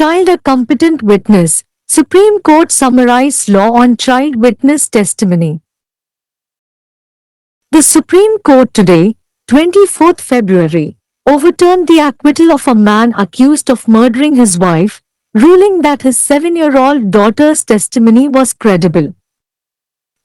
child a competent witness? Supreme Court summarized law on child witness testimony. The Supreme Court today, 24th February, overturned the acquittal of a man accused of murdering his wife, ruling that his 7-year-old daughter's testimony was credible.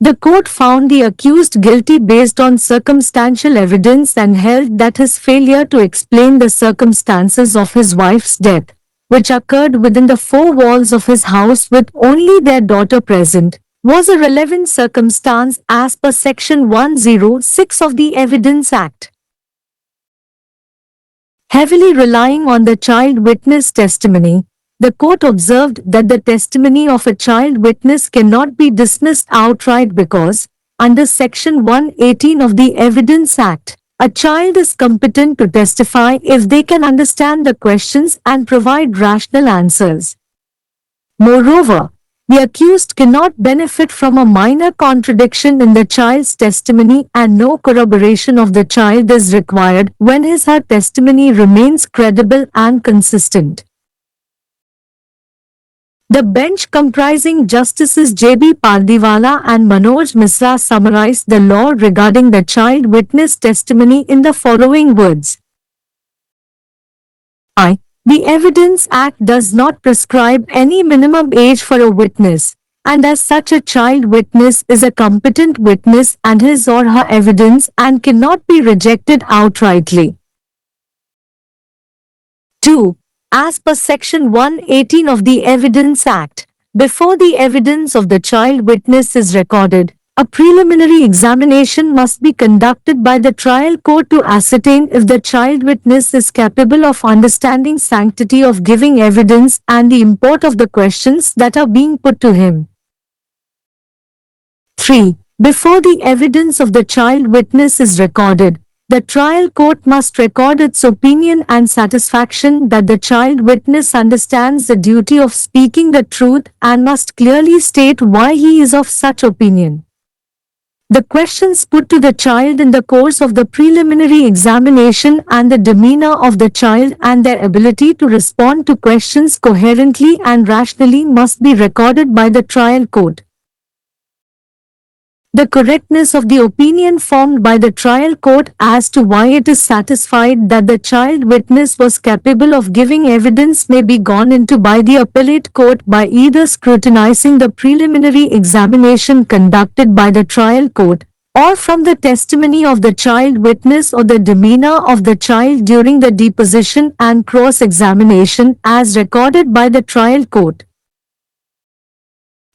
The court found the accused guilty based on circumstantial evidence and held that his failure to explain the circumstances of his wife's death, which occurred within the four walls of his house with only their daughter present, was a relevant circumstance as per Section 106 of the Evidence Act. Heavily relying on the child witness testimony, the court observed that the testimony of a child witness cannot be dismissed outright because, under Section 118 of the Evidence Act, a child is competent to testify if they can understand the questions and provide rational answers. Moreover, the accused cannot benefit from a minor contradiction in the child's testimony and no corroboration of the child is required when his/her testimony remains credible and consistent. The bench comprising Justices J.B. Pardiwala and Manoj Misra summarized the law regarding the child witness testimony in the following words. I. The Evidence Act does not prescribe any minimum age for a witness, and as such a child witness is a competent witness and his or her evidence and cannot be rejected outrightly. 2. As per Section 118 of the Evidence Act, before the evidence of the child witness is recorded, a preliminary examination must be conducted by the trial court to ascertain if the child witness is capable of understanding sanctity of giving evidence and the import of the questions that are being put to him. 3. Before the evidence of the child witness is recorded, the trial court must record its opinion and satisfaction that the child witness understands the duty of speaking the truth and must clearly state why he is of such opinion. The questions put to the child in the course of the preliminary examination and the demeanor of the child and their ability to respond to questions coherently and rationally must be recorded by the trial court. The correctness of the opinion formed by the trial court as to why it is satisfied that the child witness was capable of giving evidence may be gone into by the appellate court by either scrutinizing the preliminary examination conducted by the trial court, or from the testimony of the child witness or the demeanor of the child during the deposition and cross-examination as recorded by the trial court.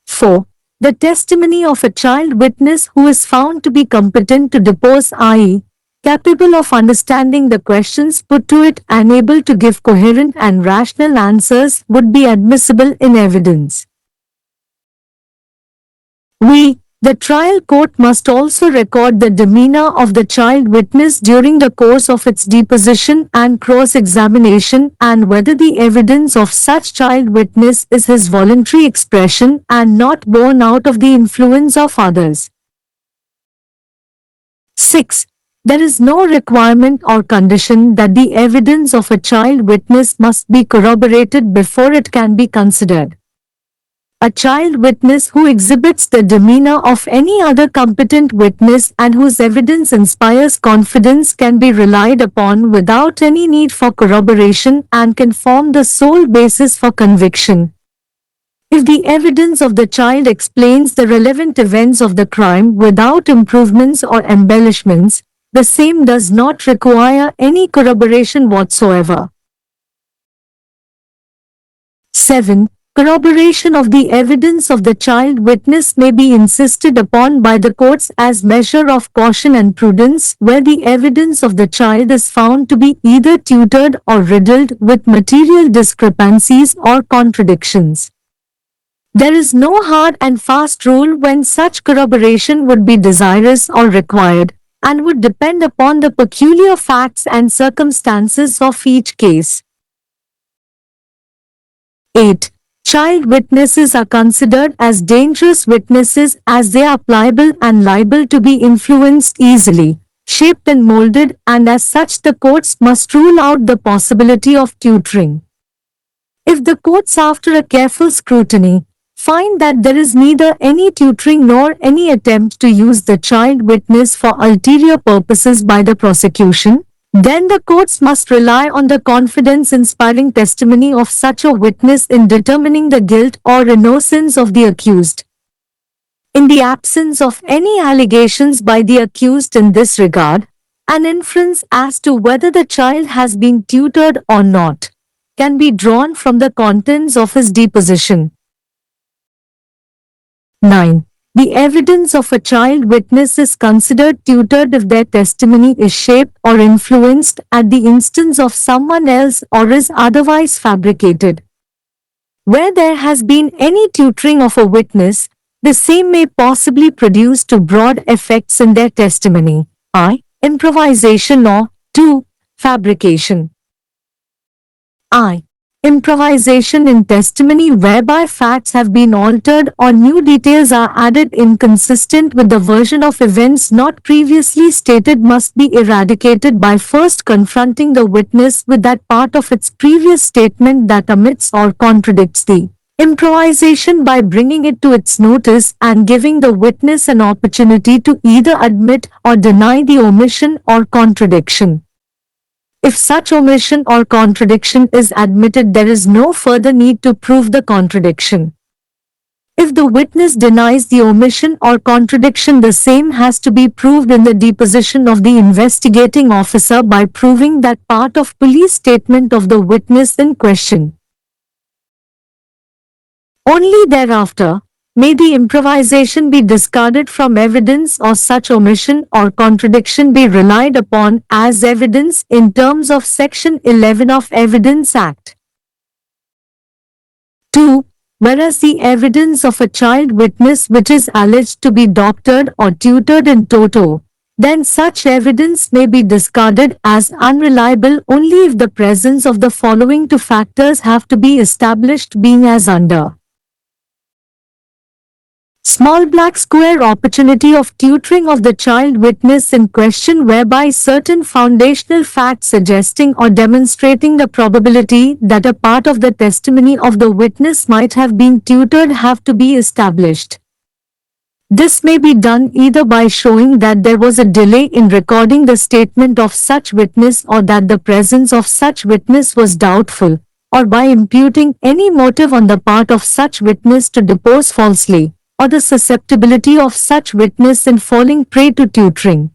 4. The testimony of a child witness who is found to be competent to depose, i.e., capable of understanding the questions put to it and able to give coherent and rational answers would be admissible in evidence. The trial court must also record the demeanor of the child witness during the course of its deposition and cross-examination and whether the evidence of such child witness is his voluntary expression and not born out of the influence of others. 6. There is no requirement or condition that the evidence of a child witness must be corroborated before it can be considered. A child witness who exhibits the demeanor of any other competent witness and whose evidence inspires confidence can be relied upon without any need for corroboration and can form the sole basis for conviction. If the evidence of the child explains the relevant events of the crime without improvements or embellishments, the same does not require any corroboration whatsoever. 7. Corroboration of the evidence of the child witness may be insisted upon by the courts as measure of caution and prudence where the evidence of the child is found to be either tutored or riddled with material discrepancies or contradictions. There is no hard and fast rule when such corroboration would be desirous or required, and would depend upon the peculiar facts and circumstances of each case. 8. Child witnesses are considered as dangerous witnesses as they are pliable and liable to be influenced easily, shaped and molded, and as such the courts must rule out the possibility of tutoring. If the courts, after a careful scrutiny, find that there is neither any tutoring nor any attempt to use the child witness for ulterior purposes by the prosecution, then the courts must rely on the confidence-inspiring testimony of such a witness in determining the guilt or innocence of the accused. In the absence of any allegations by the accused in this regard, an inference as to whether the child has been tutored or not can be drawn from the contents of his deposition. 9. The evidence of a child witness is considered tutored if their testimony is shaped or influenced at the instance of someone else or is otherwise fabricated. Where there has been any tutoring of a witness, the same may possibly produce too broad effects in their testimony. I. Improvisation or 2. Fabrication. I. Improvisation in testimony whereby facts have been altered or new details are added inconsistent with the version of events not previously stated must be eradicated by first confronting the witness with that part of its previous statement that omits or contradicts the improvisation by bringing it to its notice and giving the witness an opportunity to either admit or deny the omission or contradiction. If such omission or contradiction is admitted, there is no further need to prove the contradiction. If the witness denies the omission or contradiction, the same has to be proved in the deposition of the investigating officer by proving that part of police statement of the witness in question. Only thereafter may the improvisation be discarded from evidence or such omission or contradiction be relied upon as evidence in terms of Section 11 of Evidence Act. 2. Whereas the evidence of a child witness which is alleged to be doctored or tutored in toto, then such evidence may be discarded as unreliable only if the presence of the following two factors have to be established, being as under. Small black square opportunity of tutoring of the child witness in question whereby certain foundational facts suggesting or demonstrating the probability that a part of the testimony of the witness might have been tutored have to be established. This may be done either by showing that there was a delay in recording the statement of such witness or that the presence of such witness was doubtful, or by imputing any motive on the part of such witness to depose falsely, or the susceptibility of such witness in falling prey to tutoring.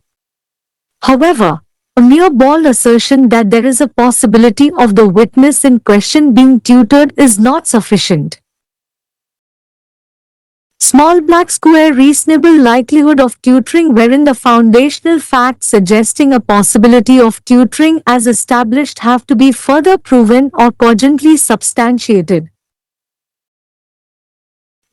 However, a mere bald assertion that there is a possibility of the witness in question being tutored is not sufficient. Small black square reasonable likelihood of tutoring wherein the foundational facts suggesting a possibility of tutoring as established have to be further proven or cogently substantiated.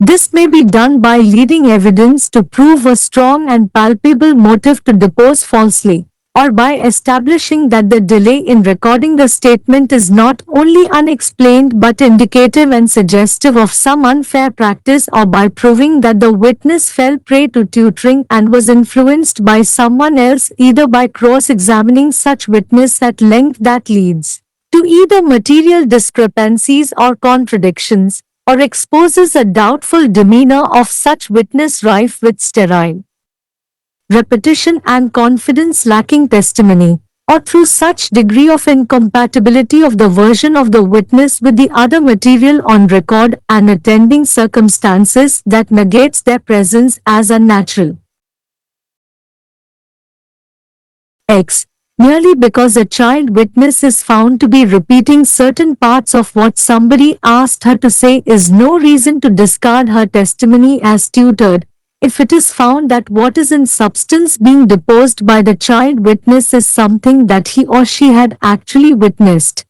This may be done by leading evidence to prove a strong and palpable motive to depose falsely, or by establishing that the delay in recording the statement is not only unexplained but indicative and suggestive of some unfair practice, or by proving that the witness fell prey to tutoring and was influenced by someone else, either by cross-examining such witness at length that leads to either material discrepancies or contradictions, or exposes a doubtful demeanor of such witness rife with sterile repetition and confidence lacking testimony, or through such degree of incompatibility of the version of the witness with the other material on record and attending circumstances that negates their presence as unnatural. X. Merely because a child witness is found to be repeating certain parts of what somebody asked her to say is no reason to discard her testimony as tutored, if it is found that what is in substance being deposed by the child witness is something that he or she had actually witnessed.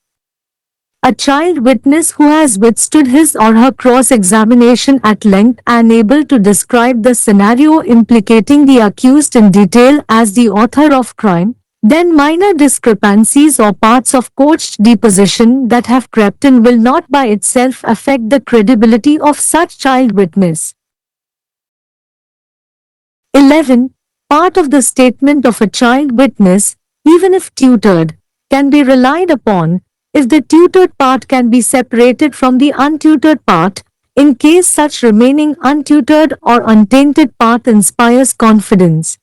A child witness who has withstood his or her cross-examination at length and able to describe the scenario implicating the accused in detail as the author of crime, then minor discrepancies or parts of coached deposition that have crept in will not by itself affect the credibility of such child witness. 11. Part of the statement of a child witness, even if tutored, can be relied upon, if the tutored part can be separated from the untutored part, in case such remaining untutored or untainted part inspires confidence.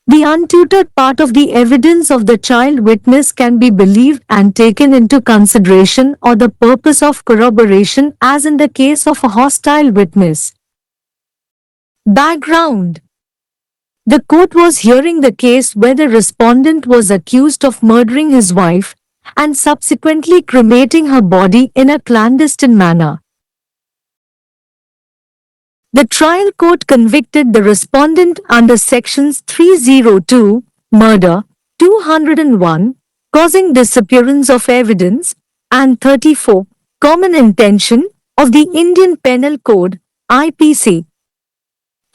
The untutored part of the evidence of the child witness can be believed and taken into consideration for the purpose of corroboration as in the case of a hostile witness. Background. The court was hearing the case where the respondent was accused of murdering his wife and subsequently cremating her body in a clandestine manner. The trial court convicted the respondent under sections 302, murder, 201, causing disappearance of evidence, and 34, common intention, of the Indian Penal Code, IPC.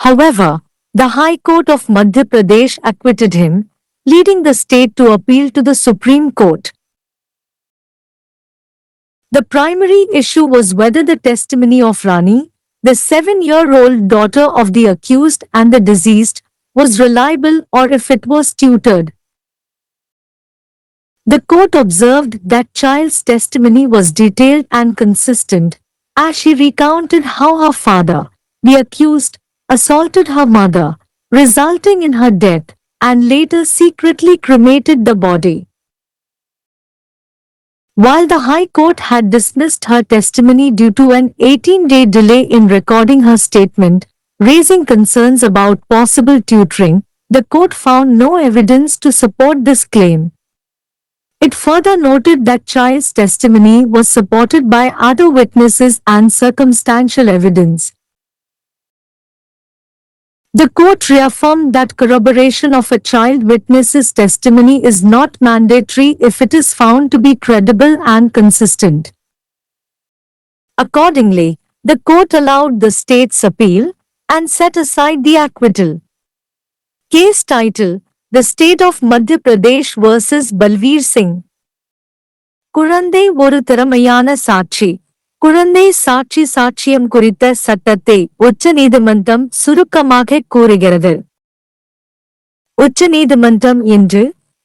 However, the High Court of Madhya Pradesh acquitted him, leading the state to appeal to the Supreme Court. The primary issue was whether the testimony of Rani, the 7-year-old daughter of the accused and the deceased, was reliable or if it was tutored. The court observed that child's testimony was detailed and consistent, as she recounted how her father, the accused, assaulted her mother, resulting in her death, and later secretly cremated the body. While the High Court had dismissed her testimony due to an 18-day delay in recording her statement, raising concerns about possible tutoring, the court found no evidence to support this claim. It further noted that child's testimony was supported by other witnesses and circumstantial evidence. The court reaffirmed that corroboration of a child witness's testimony is not mandatory if it is found to be credible and consistent. Accordingly, the court allowed the state's appeal and set aside the acquittal. Case title: The State of Madhya Pradesh vs. Balveer Singh. குழந்தை ஒரு திறமையான சாட்சி. குழந்தை சாட்சி சாட்சியம் குறித்த சட்டத்தை உச்சநீதிமன்றம் சுருக்கமாக கூறுகிறது. உச்சநீதிமன்றம் இன்று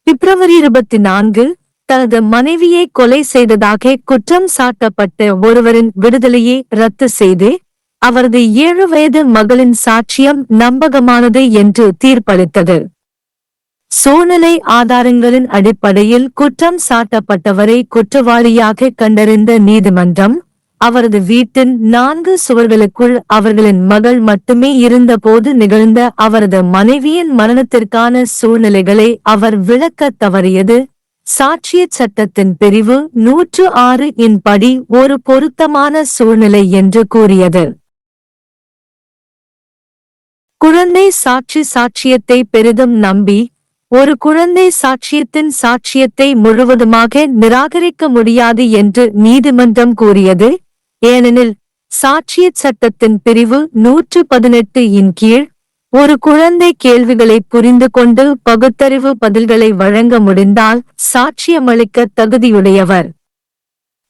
பிப்ரவரி 24 தனது மனைவியை கொலை செய்ததாக குற்றம் சாட்டப்பட்ட ஒருவரின் விடுதலையை ரத்து செய்து அவரது 7 வயது மகளின் சாட்சியம் நம்பகமானது என்று தீர்ப்பளித்தது. சூழ்நிலை ஆதாரங்களின் அடிப்படையில் குற்றம் சாட்டப்பட்டவரை குற்றவாளியாக கண்டறிந்த நீதிமன்றம், அவரது வீட்டின் 4 சுவர்களுக்குள் அவர்களின் மகள் மட்டுமே இருந்தபோது நிகழ்ந்த அவரது மனைவியின் மரணத்திற்கான சூழ்நிலைகளை அவர் விளக்கத் தவறியது, சாட்சியச் சட்டத்தின் பிரிவு 106 இன் படி ஒரு பொருத்தமான சூழ்நிலை என்று கூறியது. குழந்தை சாட்சி சாட்சியத்தை பெரிதும் நம்பி, ஒரு குழந்தை சாட்சியத்தின் சாட்சியத்தை முழுவதுமாக நிராகரிக்க முடியாது என்று நீதிமன்றம் கூறியது, ஏனெனில் சாட்சியச் சட்டத்தின் பிரிவு 118 இன் கீழ் ஒரு குழந்தை கேள்விகளை புரிந்து கொண்டு பகுத்தறிவு பதில்களை வழங்க முடிந்தால் சாட்சியமளிக்க தகுதியுடையவர்.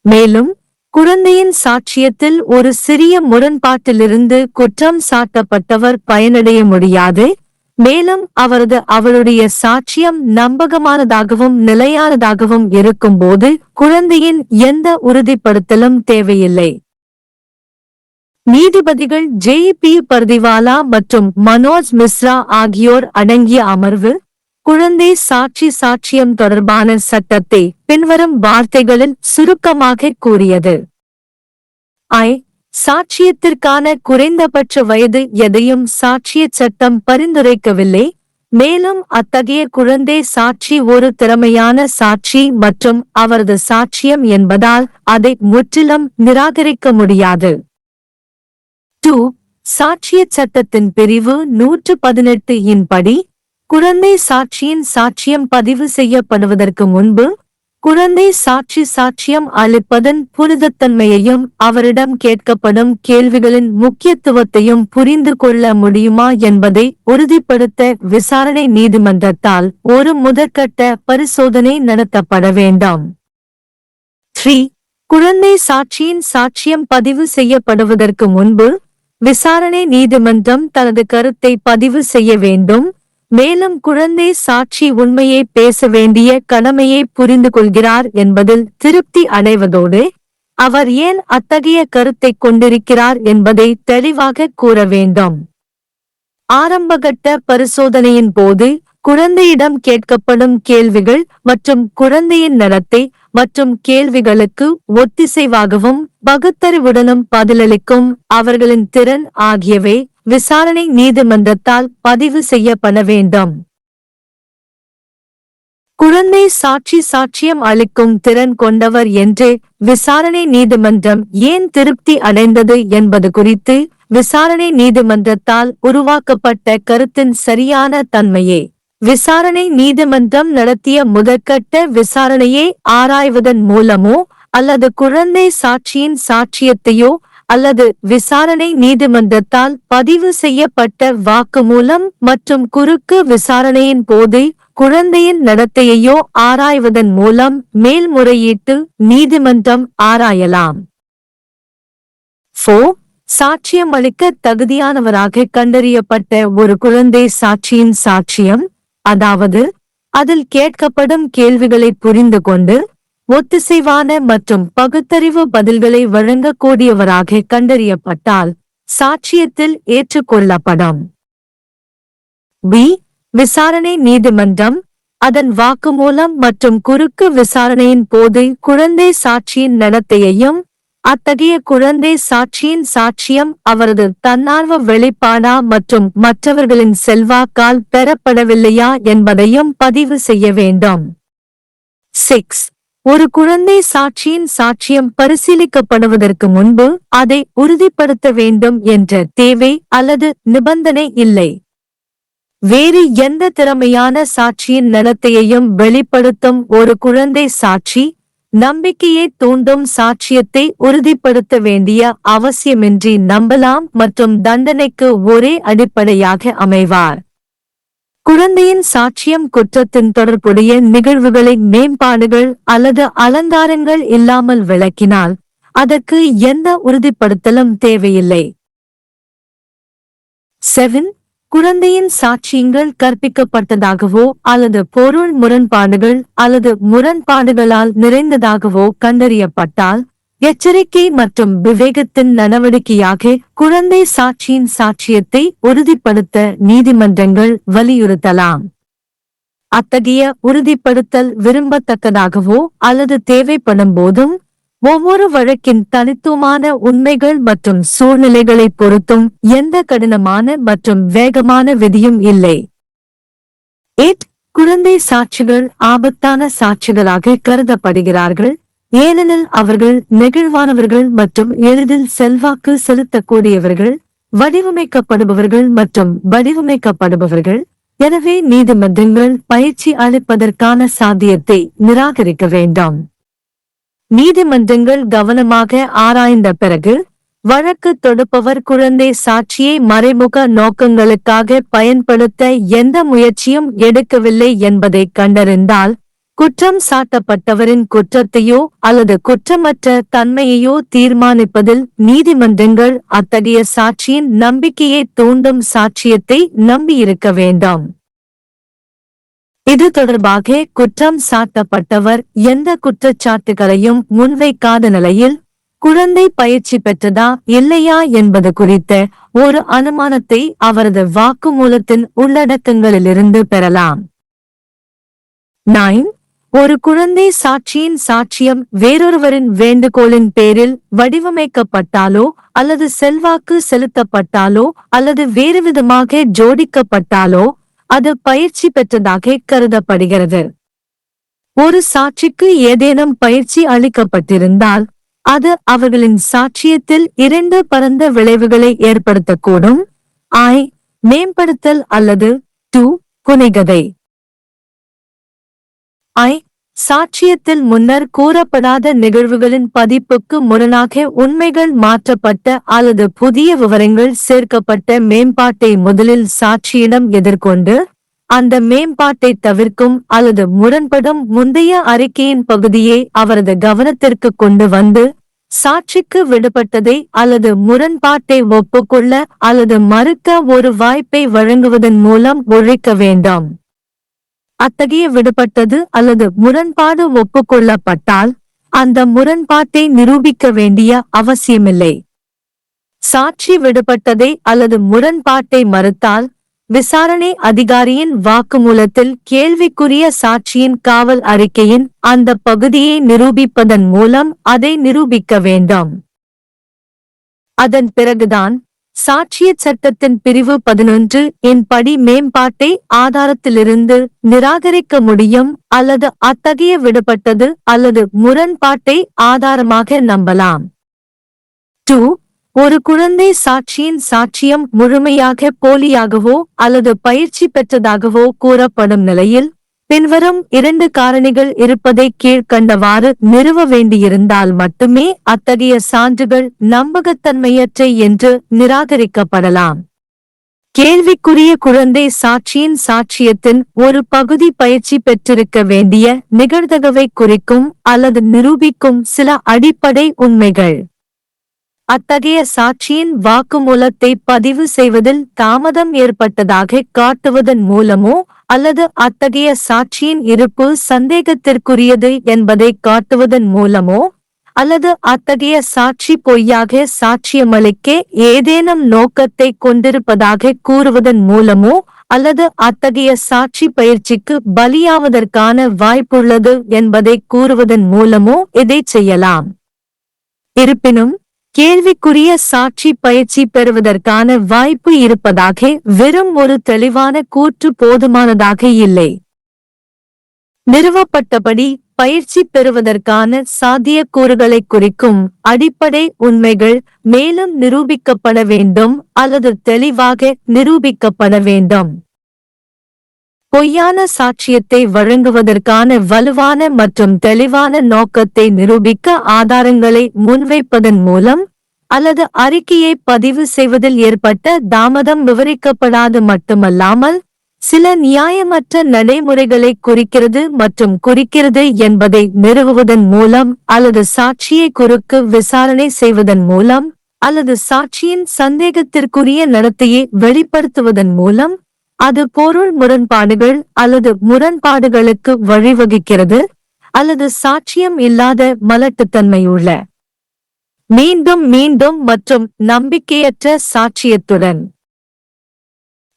மேலும் குழந்தையின் சாட்சியத்தில் ஒரு சிறிய முரண்பாட்டிலிருந்து குற்றம் சாட்டப்பட்டவர் பயனடைய முடியாது, மேலும் அவளுடைய சாட்சியம் நம்பகமானதாகவும் நிலையானதாகவும் இருக்கும்போது குழந்தையின் எந்த உறுதிப்படுத்தலும் தேவையில்லை. நீதிபதிகள் ஜே.பி. பர்திவாலா மற்றும் மனோஜ் மிஸ்ரா ஆகியோர் அடங்கிய அமர்வு, குழந்தை சாட்சி சாட்சியம் தொடர்பான சட்டத்தை பின்வரும் வார்த்தைகளில் சுருக்கமாக கூறியது. சாட்சியத்திற்கான குறைந்தபட்ச வயது எதையும் சாட்சியச் சட்டம் பரிந்துரைக்கவில்லை, மேலும் அத்தகைய குழந்தை சாட்சி ஒரு திறமையான சாட்சி மற்றும் அவரது சாட்சியம் என்பதால் அதை முற்றிலும் நிராகரிக்க முடியாது. 2. சாட்சியச் சட்டத்தின் பிரிவு 118 இன் படி, குழந்தை சாட்சியின் சாட்சியம் பதிவு செய்யப்படுவதற்கு முன்பு குழந்தை சாட்சி சாட்சியம் அளிப்பதன் புனிதத்தன்மையையும் அவரிடம் கேட்கப்படும் கேள்விகளின் முக்கியத்துவத்தையும் புரிந்து கொள்ள முடியுமா என்பதை உறுதிப்படுத்த விசாரணை நீதிமன்றத்தால் ஒரு முதற்கட்ட பரிசோதனை நடத்தப்பட வேண்டும். 3. குழந்தை சாட்சியின் சாட்சியம் பதிவு செய்யப்படுவதற்கு முன்பு விசாரணை நீதிமன்றம் தனது கருத்தை பதிவு செய்ய வேண்டும், மேலும் குழந்தை சாட்சி உண்மையை பேச வேண்டிய கடமையை புரிந்து கொள்கிறார் என்பதில் திருப்தி அடைவதோடு அவர் ஏன் அத்தகைய கருத்தை கொண்டிருக்கிறார் என்பதை தெளிவாக கூற வேண்டும். ஆரம்பகட்ட பரிசோதனையின் போது குழந்தையிடம் கேட்கப்படும் கேள்விகள் மற்றும் குழந்தையின் நடத்தை மற்றும் கேள்விகளுக்கு ஒத்திசைவாகவும் பகுத்தறிவுடனும் பதிலளிக்கும் அவர்களின் திறன் ஆகியவை விசாரணை நீதிமன்றத்தால் பதிவு செய்யப்பட வேண்டும். குழந்தை சாட்சியம் அளிக்கும் திறன் கொண்டவர் என்று விசாரணை நீதிமன்றம் ஏன் திருப்தி அடைந்தது என்பது குறித்து விசாரணை நீதிமன்றத்தால் உருவாக்கப்பட்ட கருத்தின் சரியான தன்மையே விசாரணை நீதிமன்றம் நடத்திய முதற்கட்ட விசாரணையை ஆராய்வதன் மூலமோ அல்லது குழந்தை சாட்சியின் சாட்சியத்தையோ அல்லது விசாரணை நீதிமன்றத்தால் பதிவு செய்யப்பட்ட வாக்குமூலம் மற்றும் குறுக்கு விசாரணையின் போது குழந்தையின் நடத்தையையோ ஆராய்வதன் மூலம் மேல்முறையீட்டு நீதிமன்றம் ஆராயலாம். 4. சாட்சியம் அளிக்க தகுதியானவராக கண்டறியப்பட்ட ஒரு குழந்தை சாட்சியின் சாட்சியம், அதாவது அதில் கேட்கப்படும் கேள்விகளை புரிந்து கொண்டு ஒத்திசைவான மற்றும் பகுத்தறிவு பதில்களை வழங்கக்கூடியவராக கண்டறியப்பட்டால் சாட்சியத்தில் ஏற்றுக்கொள்ளப்படும். b. விசாரணை நீதிமன்றம் அதன் வாக்குமூலம் மற்றும் குறுக்கு விசாரணையின் போது குழந்தை சாட்சியின் நடத்தையையும் அத்தகைய குழந்தை சாட்சியின் சாட்சியம் அவரது தன்னார்வ வெளிப்பாடா மற்றும் மற்றவர்களின் செல்வாக்கால் பெறப்படவில்லையா என்பதையும் பதிவு செய்ய வேண்டும். 6. ஒரு குழந்தை சாட்சியின் சாட்சியம் பரிசீலிக்கப்படுவதற்கு முன்பு அதை உறுதிப்படுத்த வேண்டும் என்ற தேவை அல்லது நிபந்தனை இல்லை. வேறு எந்த திறமையான சாட்சியின் நடத்தையையும் வெளிப்படுத்தும் ஒரு குழந்தை சாட்சி நம்பிக்கையை தூண்டும் சாட்சியத்தை உறுதிப்படுத்த வேண்டிய அவசியமின்றி நம்பலாம் மற்றும் தண்டனைக்கு ஒரே அடிப்படையாக அமைவார். குழந்தையின் சாட்சியம் குற்றத்தின் தொடர்புடைய நிகழ்வுகளை மேம்பாடுகள் அல்லது அலங்காரங்கள் இல்லாமல் விளக்கினால் அதற்கு எந்த உறுதிப்படுத்தலும் தேவையில்லை. 7. குழந்தையின் சாட்சியங்கள் கற்பிக்கப்பட்டதாகவோ அல்லது பொருள் முரண்பாடுகள் அல்லது முரண்பாடுகளால் நிறைந்ததாகவோ கண்டறியப்பட்டால் எச்சரிக்கை மற்றும் விவேகத்தின் நடவடிக்கையாக குழந்தை சாட்சியின் சாட்சியத்தை உறுதிப்படுத்த நீதிமன்றங்கள் வலியுறுத்தலாம். அத்தகைய உறுதிப்படுத்தல் விரும்பத்தக்கதாகவோ அல்லது தேவைப்படும் போதும் ஒவ்வொரு வழக்கின் தனித்துவமான உண்மைகள் மற்றும் சூழ்நிலைகளை பொறுத்தும் எந்த கடினமான மற்றும் வேகமான விதியும் இல்லை. 8. குழந்தை சாட்சிகள் ஆபத்தான சாட்சிகளாக கருதப்படுகிறார்கள், ஏனெனில் அவர்கள் நெகிழ்வானவர்கள் மற்றும் எளிதில் செல்வாக்கு செலுத்தக்கூடியவர்கள், வடிவமைக்கப்படுபவர்கள் மற்றும் வடிவமைக்கப்படுபவர்கள். எனவே நீதிமன்றங்கள் பயிற்சி அளிப்பதற்கான சாத்தியத்தை நிராகரிக்க வேண்டாம். நீதிமன்றங்கள் கவனமாக ஆராய்ந்த பிறகு வழக்கு தொடுப்பவர் குழந்தை சாட்சியை மறைமுக நோக்கங்களுக்காக பயன்படுத்த எந்த முயற்சியும் எடுக்கவில்லை என்பதை கண்டறிந்தால் குற்றம் சாட்டப்பட்டவரின் குற்றத்தையோ அல்லது குற்றமற்ற தன்மையையோ தீர்மானிப்பதில் நீதிமன்றங்கள் அத்தகைய சாட்சியின் நம்பிக்கையை தூண்டும் சாட்சியத்தை நம்பியிருக்க வேண்டாம். இது தொடர்பாக குற்றம் சாட்டப்பட்டவர் எந்த குற்றச்சாட்டுகளையும் முன்வைக்காத நிலையில் குழந்தை பயிற்சி பெற்றதா இல்லையா என்பது குறித்த ஒரு அனுமானத்தை அவரது வாக்குமூலத்தின் உள்ளடக்கங்களிலிருந்து பெறலாம். 9. ஒரு குழந்தை சாட்சியின் சாட்சியம் வேறொருவரின் வேண்டுகோளின் பேரில் வடிவமைக்கப்பட்டாலோ அல்லது செல்வாக்கு செலுத்தப்பட்டாலோ அல்லது வேறுவிதமாக ஜோடிக்கப்பட்டாலோ அது பயிற்சி பெற்றதாக கருதப்படுகிறது. ஒரு சாட்சிக்கு ஏதேனும் பயிற்சி அளிக்கப்பட்டிருந்தால் அது அவர்களின் சாட்சியத்தில் 2 பரந்த விளைவுகளை ஏற்படுத்தக்கூடும்: மேம்படுத்தல் அல்லது புனைகதை. சாட்சியத்தில் முன்னர் கூறப்படாத நிகழ்வுகளின் பதிப்புக்கு முரணாக உண்மைகள் மாற்றப்பட்ட அல்லது புதிய விவரங்கள் சேர்க்கப்பட்ட மேம்பாட்டை முதலில் சாட்சியிடம் எதிர்கொண்டு அந்த மேம்பாட்டை தவிர்க்கும் அல்லது முரண்படும் முந்தைய அறிக்கையின் பகுதியை அவரது கவனத்திற்கு கொண்டு வந்து சாட்சிக்கு விடுபட்டதை அல்லது முரண்பாட்டை ஒப்புக்கொள்ள அல்லது மறுக்க ஒரு வாய்ப்பை வழங்குவதன் மூலம் ஒழிக்க வேண்டும். அத்தகைய விடுபட்டது அல்லது முரண்பாடு ஒப்புக்கொள்ளப்பட்டால் அந்த முரண்பாட்டை நிரூபிக்க வேண்டிய அவசியமில்லை. சாட்சி விடுபட்டதை அல்லது முரண்பாட்டை மறுத்தால் விசாரணை அதிகாரியின் வாக்குமூலத்தில் கேள்விக்குரிய சாட்சியின் காவல் அறிக்கையின் அந்த பகுதியை நிரூபிப்பதன் மூலம் அதை நிரூபிக்க வேண்டும். அதன் பிறகுதான் சாட்சிய சட்டத்தின் பிரிவு 11 இன் படி மேம்பாட்டை ஆதாரத்திலிருந்து நிராகரிக்க முடியும் அல்லது அத்தகைய விடுபட்டது அல்லது முரண்பாட்டை ஆதாரமாக நம்பலாம். 2. ஒரு குழந்தை சாட்சியின் சாட்சியம் முழுமையாக போலியாகவோ அல்லது பயிற்சி பெற்றதாகவோ கூறப்படும் நிலையில் பின்வரும் 2 காரணிகள் இருப்பதை கீழ்க்கண்டவாறு நிறுவ வேண்டியிருந்தால் மட்டுமே அத்தகைய சான்றுகள் நம்பகத்தன்மையற்ற என்று நிராகரிக்கப்படலாம். கேள்விக்குரிய குழந்தை சாட்சியின் சாட்சியத்தின் ஒரு பகுதி பயிற்சி பெற்றிருக்க வேண்டிய நிகழ்தகவை குறிக்கும் அல்லது நிரூபிக்கும் சில அடிப்படை உண்மைகள். அத்தகைய சாட்சியின் வாக்குமூலத்தை பதிவு செய்வதில் தாமதம் ஏற்பட்டதாக காட்டுவதன் மூலமோ அல்லது அத்தகைய சாட்சியின் இருப்பு சந்தேகத்திற்குரியது என்பதை காட்டுவதன் மூலமோ அல்லது அத்தகைய சாட்சி பொய்யாக சாட்சியமளிக்க ஏதேனும் நோக்கத்தை கொண்டிருப்பதாக கூறுவதன் மூலமோ அல்லது அத்தகைய சாட்சி பயிற்சிக்கு பலியாவதற்கான வாய்ப்புள்ளது என்பதை கூறுவதன் மூலமோ இதை செய்யலாம். இருப்பினும் கேள்விக்குரிய சாட்சி பயிற்சி பெறுவதற்கான வாய்ப்பு இருப்பதாக வெறும் ஒரு தெளிவான கூற்று போதுமானதாக இல்லை. நிறுவப்பட்டபடி பயிற்சி பெறுவதற்கான சாத்தியக்கூறுகளை குறிக்கும் அடிப்படை உண்மைகள் மேலும் நிரூபிக்கப்பட வேண்டும் அல்லது தெளிவாக நிரூபிக்கப்பட வேண்டும். பொய்யான சாட்சியத்தை வழங்குவதற்கான வலுவான மற்றும் தெளிவான நோக்கத்தை நிரூபிக்க ஆதாரங்களை முன்வைப்பதன் மூலம் அல்லது அறிக்கையை பதிவு செய்வதில் ஏற்பட்ட தாமதம் விவரிக்கப்படாது மட்டுமல்லாமல் சில நியாயமற்ற நடைமுறைகளை குறிக்கிறது மற்றும் குறிக்கிறது என்பதை நிறுவுவதன் மூலம் அல்லது சாட்சியை குறுக்கு விசாரணை செய்வதன் மூலம் அல்லது சாட்சியின் சந்தேகத்திற்குரிய நடத்தையை வெளிப்படுத்துவதன் மூலம் அது பொருள் முரண்பாடுகள் அல்லது முரண்பாடுகளுக்கு வழிவகுக்கிறது அல்லது சாட்சியம் இல்லாத மலட்டுத்தன்மையுள்ள மீண்டும் மீண்டும் மற்றும் நம்பிக்கையற்ற சாட்சியத்துடன்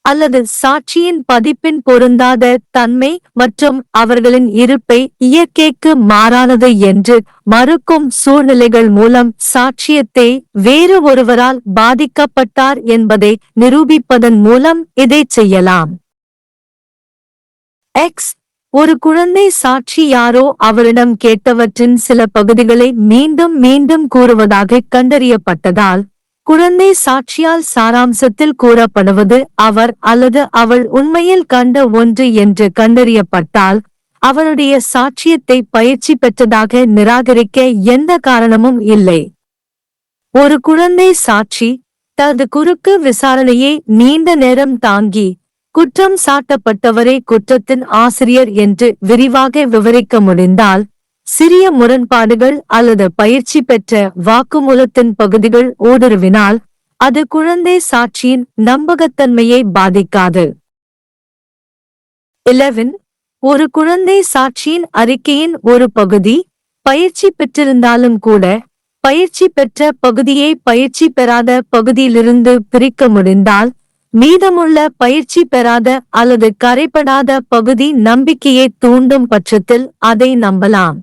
அல்லது சாட்சியின் பதிப்பின் பொருந்தாத தன்மை மற்றும் அவர்களின் இருப்பை இயற்கைக்கு மாறானது என்று மறுக்கும் சூழ்நிலைகள் மூலம் சாட்சியத்தை வேறு ஒருவரால் பாதிக்கப்பட்டார் என்பதை நிரூபிப்பதன் மூலம் இதை செய்யலாம். ஒரு குழந்தை சாட்சி யாரோ அவரிடம் கேட்டவற்றின் சில பகுதிகளை மீண்டும் மீண்டும் கூறுவதாக கண்டறியப்பட்டதால் குழந்தை சாட்சியால் சாராம்சத்தில் கூறப்படுவது அவர் அல்லது அவள் உண்மையில் கண்ட ஒன்று என்று கண்டறியப்பட்டால் அவளுடைய சாட்சியத்தை பயிற்சி பெற்றதாக நிராகரிக்க எந்த காரணமும் இல்லை. ஒரு குழந்தை சாட்சி தனது குறுக்கு விசாரணையை நீண்ட நேரம் தாங்கி குற்றம் சாட்டப்பட்டவரை குற்றத்தின் ஆசிரியர் என்று விரிவாக விவரிக்க முடிந்தால் சிறிய முரண்பாடுகள் அல்லது பயிற்சி பெற்ற வாக்குமூலத்தின் பகுதிகள் ஊடுருவினால் அது குழந்தை சாட்சியின் நம்பகத்தன்மையை பாதிக்காது. 11. ஒரு குழந்தை சாட்சியின் அறிக்கையின் ஒரு பகுதி பயிற்சி பெற்றிருந்தாலும் கூட பயிற்சி பெற்ற பகுதியை பயிற்சி பெறாத பகுதியிலிருந்து பிரிக்க முடிந்தால் மீதமுள்ள பயிற்சி பெறாத அல்லது கரைபடாத பகுதி நம்பிக்கையை தூண்டும் பட்சத்தில் அதை நம்பலாம்.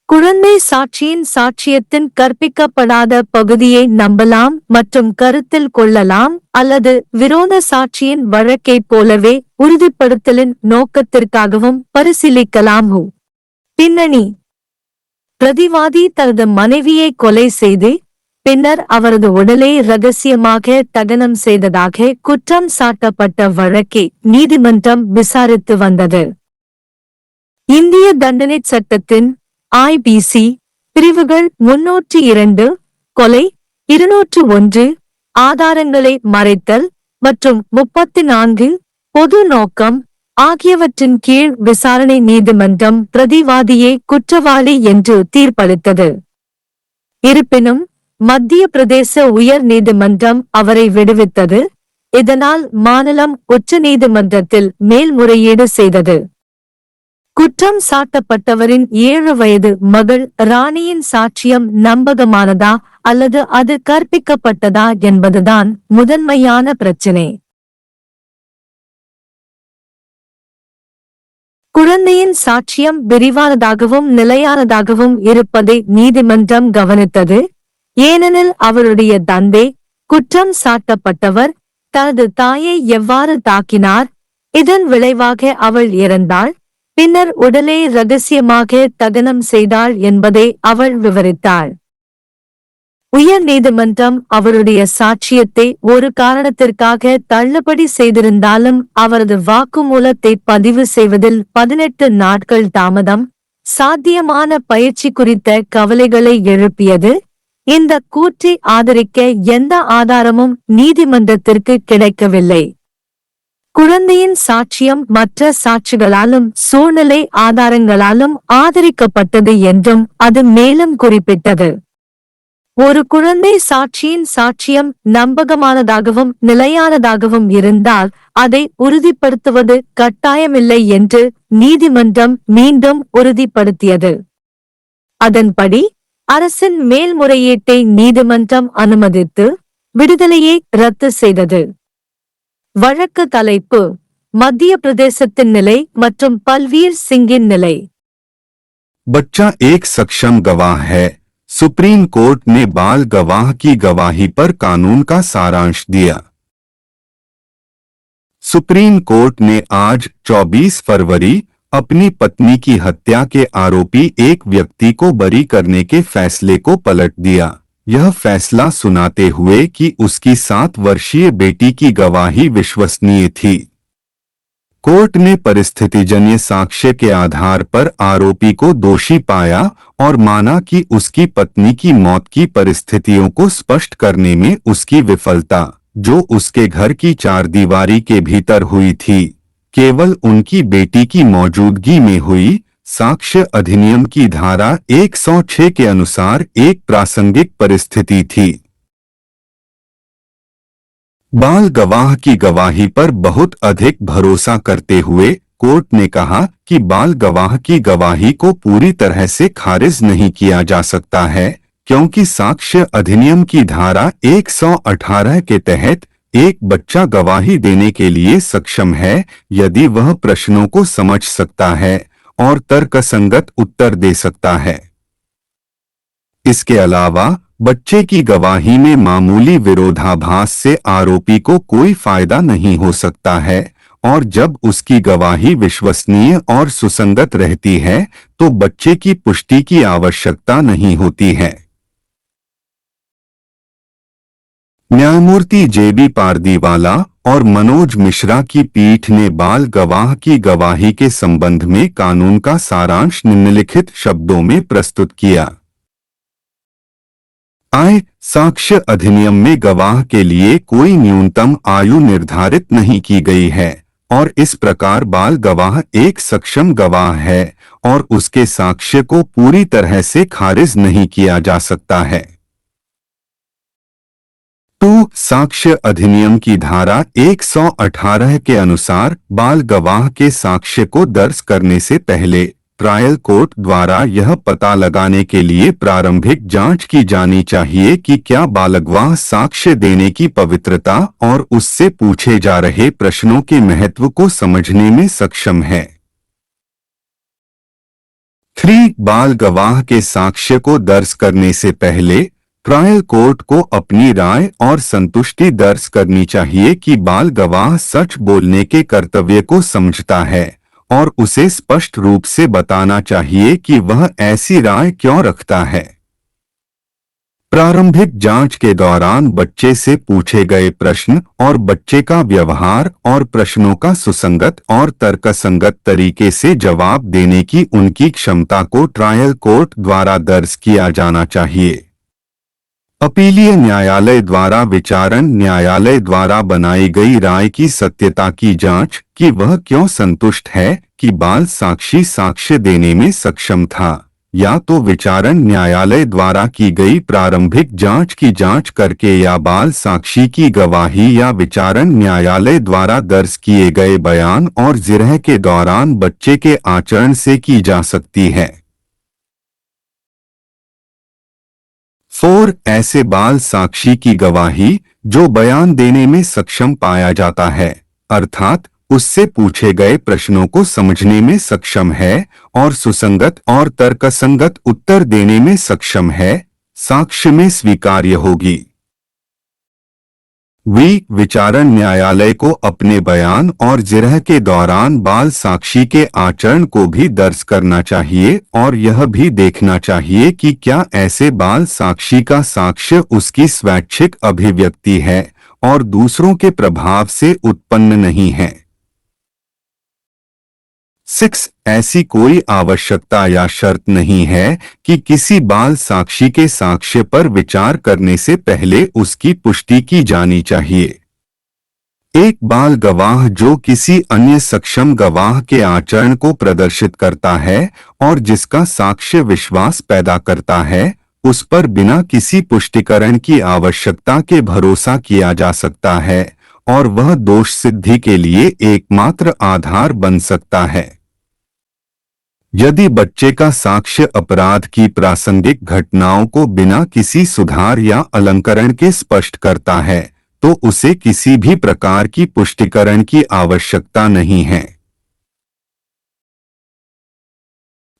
குழந்தை சாட்சியின் சாட்சியத்தின் கற்பிக்கப்படாத பகுதியை நம்பலாம் மற்றும் கருத்தில் கொள்ளலாம் அல்லது விரோத சாட்சியின் வழக்கைப் போலவே உறுதிப்படுத்தலின் நோக்கத்திற்காகவும் பரிசீலிக்கலாம். பின்னணி: பிரதிவாதி தனது மனைவியை கொலை செய்து பின்னர் அவரது உடலை இரகசியமாக தகனம் செய்ததாக குற்றம் சாட்டப்பட்ட வழக்கை நீதிமன்றம் விசாரித்து வந்தது. இந்திய தண்டனைச் சட்டத்தின் IPC பிரிவுகள் 302 கொலை, 201 ஆதாரங்களை மறைத்தல் மற்றும் 34 பொது நோக்கம் ஆகியவற்றின் கீழ் விசாரணை நீதிமன்றம் பிரதிவாதியை குற்றவாளி என்று தீர்ப்பளித்தது. இருப்பினும் மத்திய பிரதேச உயர் நீதிமன்றம் அவரை விடுவித்தது. இதனால் மாநிலம் உச்ச நீதிமன்றத்தில் மேல்முறையீடு செய்தது. குற்றம் சாட்டப்பட்டவரின் 7 வயது மகள் ராணியின் சாட்சியம் நம்பகமானதா அல்லது அது கற்பிக்கப்பட்டதா என்பதுதான் முதன்மையான பிரச்சினை. குழந்தையின் சாட்சியம் விரிவானதாகவும் நிலையானதாகவும் இருப்பதை நீதிமன்றம் கவனித்தது. ஏனெனில் அவருடைய தந்தை, குற்றம் சாட்டப்பட்டவர், தனது தாயை எவ்வாறு தாக்கினார், இதன் விளைவாக அவள் இறந்தாள், பின்னர் உடலை ரகசியமாக தகனம் செய்தாள் என்பதை அவள் விவரித்தாள். உயர் நீதிமன்றம் அவருடைய சாட்சியத்தை ஒரு காரணத்திற்காக தள்ளுபடி செய்திருந்தாலும் அவரது வாக்குமூலத்தை பதிவு செய்வதில் 18 நாட்கள் தாமதம் சாத்தியமான பயிற்சி குறித்த கவலைகளை எழுப்பியது. இந்த கூற்றை ஆதரிக்க எந்த ஆதாரமும் நீதிமன்றத்திற்கு கிடைக்கவில்லை. குழந்தையின் சாட்சியம் மற்ற சாட்சிகளாலும் சூழ்நிலை ஆதாரங்களாலும் ஆதரிக்கப்பட்டது என்றும் அது மேலும் குறிப்பிட்டது. ஒரு குழந்தை சாட்சியின் சாட்சியம் நம்பகமானதாகவும் நிலையானதாகவும் இருந்தால் அதை உறுதிப்படுத்துவது கட்டாயமில்லை என்று நீதிமன்றம் மீண்டும் உறுதிப்படுத்தியது. அதன்படி அரசின் மேல்முறையீட்டை நீதிமன்றம் அனுமதித்து விடுதலையை ரத்து செய்தது. வழக்கு தலைப்பு: மத்திய பிரதேசத்தின் நிலை மற்றும் பல்வீர் சிங்கின் நிலை. बच्चा एक सक्षम गवाह है। सुप्रीम कोर्ट ने बाल गवाह की गवाही पर कानून का सारांश दिया। सुप्रीम कोर्ट ने आज 24 फरवरी अपनी पत्नी की हत्या के आरोपी एक व्यक्ति को बरी करने के फैसले को पलट दिया। यह फैसला सुनाते हुए कि उसकी 7 वर्षीय बेटी की गवाही विश्वसनीय थी। कोर्ट ने परिस्थितिजन्य साक्ष्य के आधार पर आरोपी को दोषी पाया और माना कि उसकी पत्नी की मौत की परिस्थितियों को स्पष्ट करने में उसकी विफलता, जो उसके घर की चारदीवारी के भीतर हुई थी, केवल उनकी बेटी की मौजूदगी में हुई। साक्ष्य अधिनियम की धारा 106 के अनुसार एक प्रासंगिक परिस्थिति थी। बाल गवाह की गवाही पर बहुत अधिक भरोसा करते हुए कोर्ट ने कहा कि बाल गवाह की गवाही को पूरी तरह से खारिज नहीं किया जा सकता है, क्योंकि साक्ष्य अधिनियम की धारा 118 के तहत एक बच्चा गवाही देने के लिए सक्षम है यदि वह प्रश्नों को समझ सकता है और तर्कसंगत उत्तर दे सकता है। इसके अलावा बच्चे की गवाही में मामूली विरोधाभास से आरोपी को कोई फायदा नहीं हो सकता है, और जब उसकी गवाही विश्वसनीय और सुसंगत रहती है तो बच्चे की पुष्टि की आवश्यकता नहीं होती है। न्यायमूर्ति जेबी पारदीवाला और मनोज मिश्रा की पीठ ने बाल गवाह की गवाही के संबंध में कानून का सारांश निम्नलिखित शब्दों में प्रस्तुत किया। साक्ष्य अधिनियम में गवाह के लिए कोई न्यूनतम आयु निर्धारित नहीं की गई है और इस प्रकार बाल गवाह एक सक्षम गवाह है और उसके साक्ष्य को पूरी तरह से खारिज नहीं किया जा सकता है। 2. साक्ष्य अधिनियम की धारा 118 के अनुसार बाल गवाह के साक्ष्य को दर्ज करने से पहले ट्रायल कोर्ट द्वारा यह पता लगाने के लिए प्रारंभिक जांच की जानी चाहिए कि क्या बालगवाह साक्ष्य देने की पवित्रता और उससे पूछे जा रहे प्रश्नों के महत्व को समझने में सक्षम है। 3. बाल गवाह के साक्ष्य को दर्ज करने से पहले ट्रायल कोर्ट को अपनी राय और संतुष्टि दर्ज करनी चाहिए कि बाल गवाह सच बोलने के कर्तव्य को समझता है और उसे स्पष्ट रूप से बताना चाहिए कि वह ऐसी राय क्यों रखता है। प्रारंभिक जांच के दौरान बच्चे से पूछे गए प्रश्न और बच्चे का व्यवहार और प्रश्नों का सुसंगत और तर्कसंगत तरीके से जवाब देने की उनकी क्षमता को ट्रायल कोर्ट द्वारा दर्ज किया जाना चाहिए। अपीलीय न्यायालय द्वारा विचारण न्यायालय द्वारा बनाई गई राय की सत्यता की जांच कि वह क्यों संतुष्ट है कि बाल साक्षी साक्ष्य देने में सक्षम था, या तो विचारण न्यायालय द्वारा की गई प्रारंभिक जांच की जांच करके या बाल साक्षी की गवाही या विचारण न्यायालय द्वारा दर्ज किए गए बयान और जिरह के दौरान बच्चे के आचरण से की जा सकती है। 4 ऐसे बाल साक्षी की गवाही जो बयान देने में सक्षम पाया जाता है, अर्थात उससे पूछे गए प्रश्नों को समझने में सक्षम है और सुसंगत और तर्कसंगत उत्तर देने में सक्षम है, साक्ष्य में स्वीकार्य होगी। विचारण न्यायालय को अपने बयान और जिरह के दौरान बाल साक्षी के आचरण को भी दर्ज करना चाहिए और यह भी देखना चाहिए कि क्या ऐसे बाल साक्षी का साक्ष्य उसकी स्वैच्छिक अभिव्यक्ति है और दूसरों के प्रभाव से उत्पन्न नहीं है। 6 ऐसी कोई आवश्यकता या शर्त नहीं है कि किसी बाल साक्षी के साक्ष्य पर विचार करने से पहले उसकी पुष्टि की जानी चाहिए। एक बाल गवाह जो किसी अन्य सक्षम गवाह के आचरण को प्रदर्शित करता है और जिसका साक्ष्य विश्वास पैदा करता है, उस पर बिना किसी पुष्टिकरण की आवश्यकता के भरोसा किया जा सकता है और वह दोष सिद्धि के लिए एकमात्र आधार बन सकता है। यदि बच्चे का साक्ष्य अपराध की प्रासंगिक घटनाओं को बिना किसी सुधार या अलंकरण के स्पष्ट करता है, तो उसे किसी भी प्रकार की पुष्टिकरण की आवश्यकता नहीं है।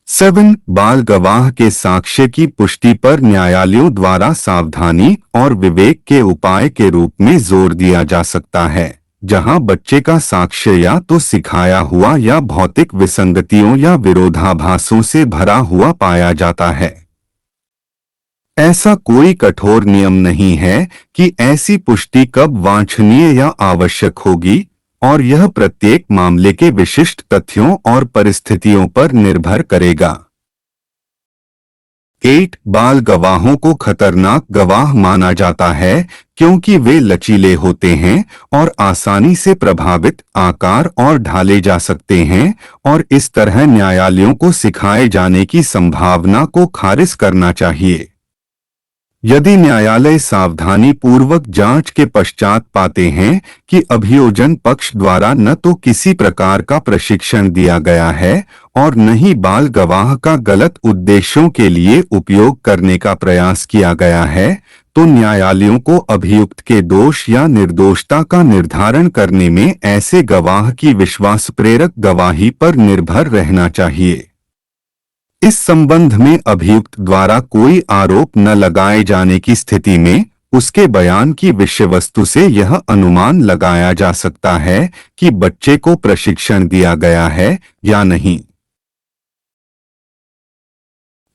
7 बाल गवाह के साक्ष्य की पुष्टि पर न्यायालयों द्वारा सावधानी और विवेक के उपाय के रूप में जोर दिया जा सकता है, जहां बच्चे का साक्ष्य या तो सिखाया हुआ या भौतिक विसंगतियों या विरोधाभासों से भरा हुआ पाया जाता है। ऐसा कोई कठोर नियम नहीं है कि ऐसी पुष्टि कब वांछनीय या आवश्यक होगी और यह प्रत्येक मामले के विशिष्ट तथ्यों और परिस्थितियों पर निर्भर करेगा। 8 बाल गवाहों को खतरनाक गवाह माना जाता है क्योंकि वे लचीले होते हैं और आसानी से प्रभावित, आकार और ढाले जा सकते हैं और इस तरह न्यायालयों को सिखाए जाने की संभावना को खारिज करना चाहिए। यदि न्यायालय सावधानी पूर्वक जांच के पश्चात पाते हैं कि अभियोजन पक्ष द्वारा न तो किसी प्रकार का प्रशिक्षण दिया गया है और न ही बाल गवाह का गलत उद्देश्यों के लिए उपयोग करने का प्रयास किया गया है, तो न्यायालयों को अभियुक्त के दोष या निर्दोषता का निर्धारण करने में ऐसे गवाह की विश्वास प्रेरक गवाही पर निर्भर रहना चाहिए। इस संबंध में अभियुक्त द्वारा कोई आरोप न लगाए जाने की स्थिति में उसके बयान की विषय वस्तु से यह अनुमान लगाया जा सकता है कि बच्चे को प्रशिक्षण दिया गया है या नहीं।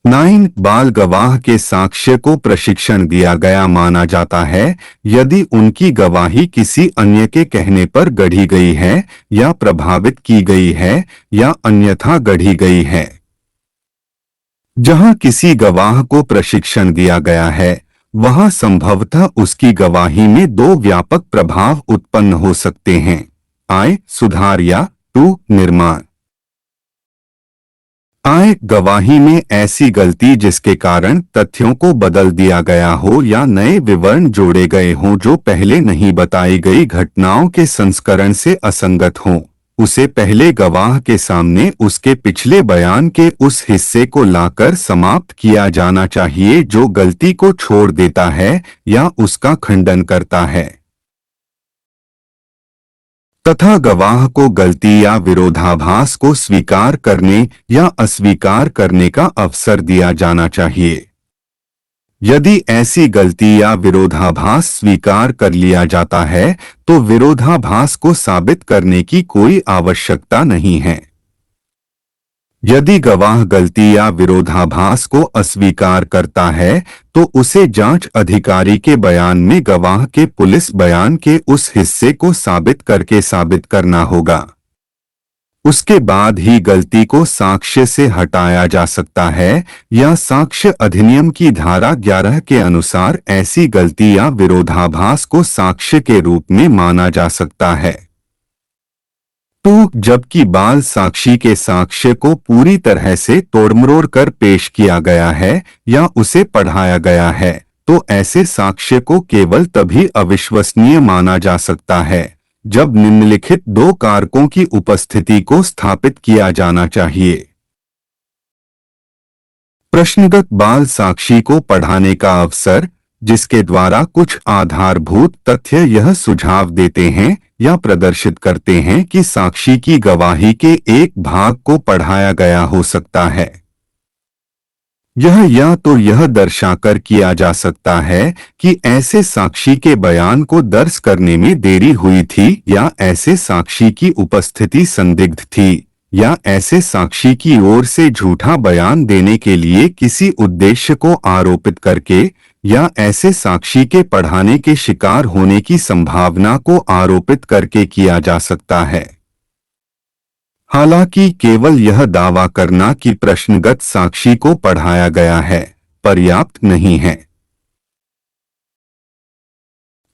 9 बाल गवाह के साक्ष्य को प्रशिक्षण दिया गया माना जाता है यदि उनकी गवाही किसी अन्य के कहने पर गढ़ी गई है या प्रभावित की गई है या अन्यथा गढ़ी गई है। जहां किसी गवाह को प्रशिक्षण दिया गया है, वहां संभवतः उसकी गवाही में 2 व्यापक प्रभाव उत्पन्न हो सकते हैं: आय सुधार या 2 निर्माण। आय गवाही में ऐसी गलती जिसके कारण तथ्यों को बदल दिया गया हो या नए विवरण जोड़े गए हों जो पहले नहीं बताई गई घटनाओं के संस्करण से असंगत हों, उसे पहले गवाह के सामने उसके पिछले बयान के उस हिस्से को लाकर समाप्त किया जाना चाहिए जो गलती को छोड़ देता है या उसका खंडन करता है, तथा गवाह को गलती या विरोधाभास को स्वीकार करने या अस्वीकार करने का अवसर दिया जाना चाहिए। यदि ऐसी गलती या विरोधाभास स्वीकार कर लिया जाता है, तो विरोधाभास को साबित करने की कोई आवश्यकता नहीं है। यदि गवाह गलती या विरोधाभास को अस्वीकार करता है, तो उसे जांच अधिकारी के बयान में गवाह के पुलिस बयान के उस हिस्से को साबित करके साबित करना होगा। उसके बाद ही गलती को साक्ष्य से हटाया जा सकता है या साक्ष्य अधिनियम की धारा 11 के अनुसार ऐसी गलती या विरोधाभास को साक्ष्य के रूप में माना जा सकता है। जबकि बाल साक्षी के साक्ष्य को पूरी तरह से तोड़मरोड़ कर पेश किया गया है या उसे पढ़ाया गया है, तो ऐसे साक्ष्य को केवल तभी अविश्वसनीय माना जा सकता है जब निम्नलिखित दो कारकों की उपस्थिति को स्थापित किया जाना चाहिए। प्रश्नगत बाल साक्षी को पढ़ाने का अवसर, जिसके द्वारा कुछ आधारभूत तथ्य यह सुझाव देते हैं या प्रदर्शित करते हैं कि साक्षी की गवाही के एक भाग को पढ़ाया गया हो सकता है। यह या तो यह दर्शाकर किया जा सकता है कि ऐसे साक्षी के बयान को दर्ज करने में देरी हुई थी या ऐसे साक्षी की उपस्थिति संदिग्ध थी, या ऐसे साक्षी की ओर से झूठा बयान देने के लिए किसी उद्देश्य को आरोपित करके, या ऐसे साक्षी के पढ़ाने के शिकार होने की संभावना को आरोपित करके किया जा सकता है। हालांकि केवल यह दावा करना कि प्रश्नगत साक्षी को पढ़ाया गया है पर्याप्त नहीं है।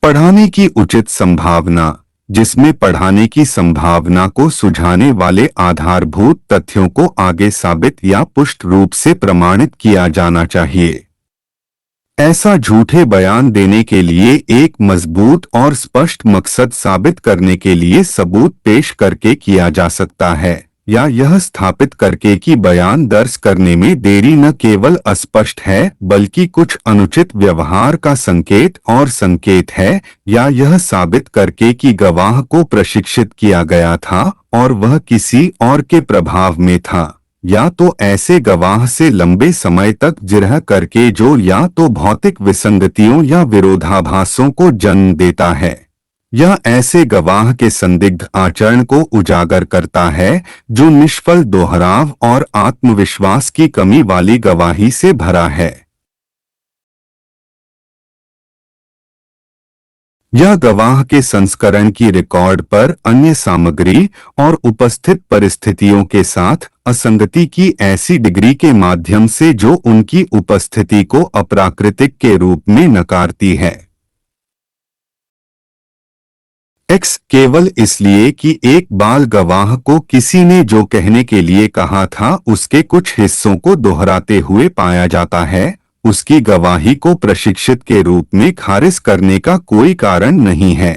पढ़ाने की उचित संभावना, जिसमें पढ़ाने की संभावना को सुझाने वाले आधारभूत तथ्यों को आगे साबित या पुष्ट रूप से प्रमाणित किया जाना चाहिए। ऐसा झूठे बयान देने के लिए एक मजबूत और स्पष्ट मकसद साबित करने के लिए सबूत पेश करके किया जा सकता है, या यह स्थापित करके कि बयान दर्ज करने में देरी न केवल अस्पष्ट है बल्कि कुछ अनुचित व्यवहार का संकेत और संकेत है, या यह साबित करके कि गवाह को प्रशिक्षित किया गया था और वह किसी और के प्रभाव में था, या तो ऐसे गवाह से लंबे समय तक जिरह करके जो या तो भौतिक विसंगतियों या विरोधाभासों को जन्म देता है, या ऐसे गवाह के संदिग्ध आचरण को उजागर करता है जो निष्फल दोहराव और आत्मविश्वास की कमी वाली गवाही से भरा है, या गवाह के संस्करण की रिकॉर्ड पर अन्य सामग्री और उपस्थित परिस्थितियों के साथ असंगति की ऐसी डिग्री के माध्यम से जो उनकी उपस्थिति को अप्राकृतिक के रूप में नकारती है। एक्स केवल इसलिए कि एक बाल गवाह को किसी ने जो कहने के लिए कहा था उसके कुछ हिस्सों को दोहराते हुए पाया जाता है, उसकी गवाही को प्रशिक्षित के रूप में खारिज करने का कोई कारण नहीं है।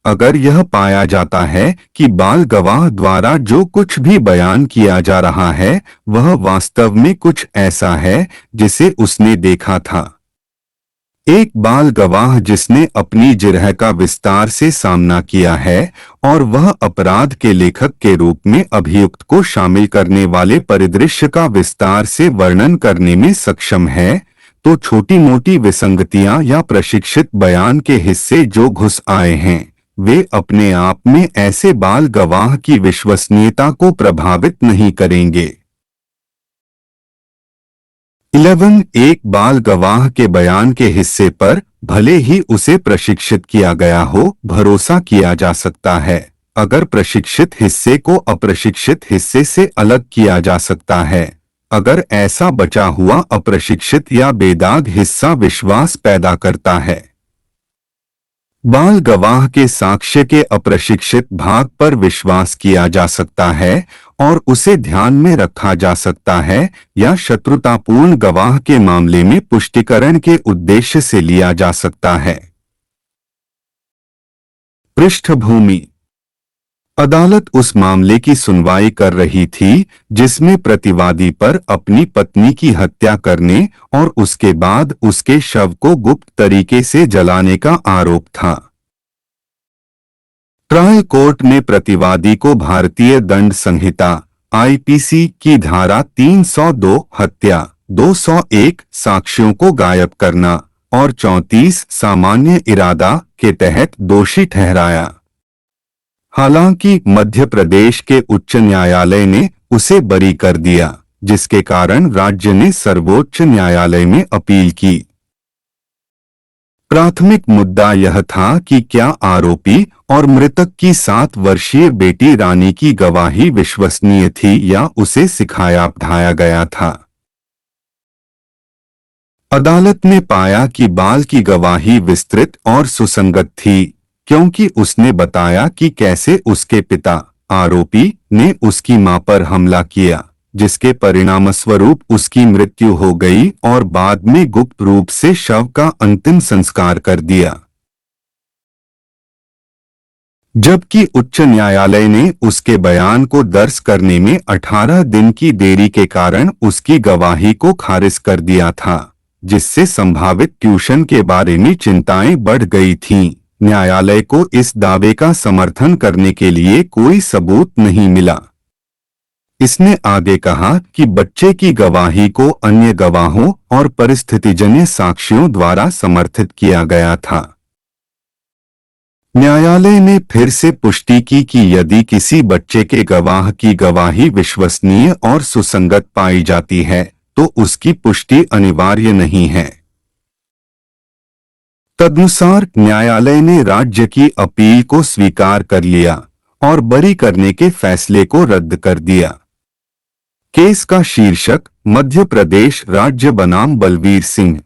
अगर यह पाया जाता है कि बाल गवाह द्वारा जो कुछ भी बयान किया जा रहा है वह वास्तव में कुछ ऐसा है जिसे उसने देखा था। एक बाल गवाह जिसने अपनी जिरह का विस्तार से सामना किया है और वह अपराध के लेखक के रूप में अभियुक्त को शामिल करने वाले परिदृश्य का विस्तार से वर्णन करने में सक्षम है, तो छोटी मोटी विसंगतियां या प्रशिक्षित बयान के हिस्से जो घुस आए हैं वे अपने आप में ऐसे बाल गवाह की विश्वसनीयता को प्रभावित नहीं करेंगे। 11 एक बाल गवाह के बयान के हिस्से पर भले ही उसे प्रशिक्षित किया गया हो भरोसा किया जा सकता है अगर प्रशिक्षित हिस्से को अप्रशिक्षित हिस्से से अलग किया जा सकता है, अगर ऐसा बचा हुआ अप्रशिक्षित या बेदाग हिस्सा विश्वास पैदा करता है। बाल गवाह के साक्ष्य के अप्रशिक्षित भाग पर विश्वास किया जा सकता है और उसे ध्यान में रखा जा सकता है या शत्रुतापूर्ण गवाह के मामले में पुष्टिकरण के उद्देश्य से लिया जा सकता है। पृष्ठभूमि: अदालत उस मामले की सुनवाई कर रही थी जिसमें प्रतिवादी पर अपनी पत्नी की हत्या करने और उसके बाद उसके शव को गुप्त तरीके से जलाने का आरोप था। ट्रायल कोर्ट ने प्रतिवादी को भारतीय दंड संहिता आईपीसी की धारा 302 हत्या, 201 साक्ष्यों को गायब करना और 34 सामान्य इरादा के तहत दोषी ठहराया। हालांकि मध्य प्रदेश के उच्च न्यायालय ने उसे बरी कर दिया, जिसके कारण राज्य ने सर्वोच्च न्यायालय में अपील की। प्राथमिक मुद्दा यह था कि क्या आरोपी और मृतक की 7 वर्षीय बेटी रानी की गवाही विश्वसनीय थी या उसे सिखाया पढ़ाया गया था। अदालत ने पाया कि बाल की गवाही विस्तृत और सुसंगत थी, क्योंकि उसने बताया कि कैसे उसके पिता आरोपी ने उसकी मां पर हमला किया, जिसके परिणामस्वरूप उसकी मृत्यु हो गई और बाद में गुप्त रूप से शव का अंतिम संस्कार कर दिया। जबकि उच्च न्यायालय ने उसके बयान को दर्ज करने में 18 दिन की देरी के कारण उसकी गवाही को खारिज कर दिया था, जिससे संभावित ट्यूशन के बारे में चिंताएं बढ़ गई थीं। न्यायालय को इस दावे का समर्थन करने के लिए कोई सबूत नहीं मिला। इसने आगे कहा कि बच्चे की गवाही को अन्य गवाहों और परिस्थितिजन्य साक्ष्यों द्वारा समर्थित किया गया था। न्यायालय ने फिर से पुष्टि की कि यदि किसी बच्चे के गवाह की गवाही विश्वसनीय और सुसंगत पाई जाती है तो उसकी पुष्टि अनिवार्य नहीं है। तदनुसार न्यायालय ने राज्य की अपील को स्वीकार कर लिया और बरी करने के फैसले को रद्द कर दिया। केस का शीर्षक मध्य प्रदेश राज्य बनाम बलवीर सिंह।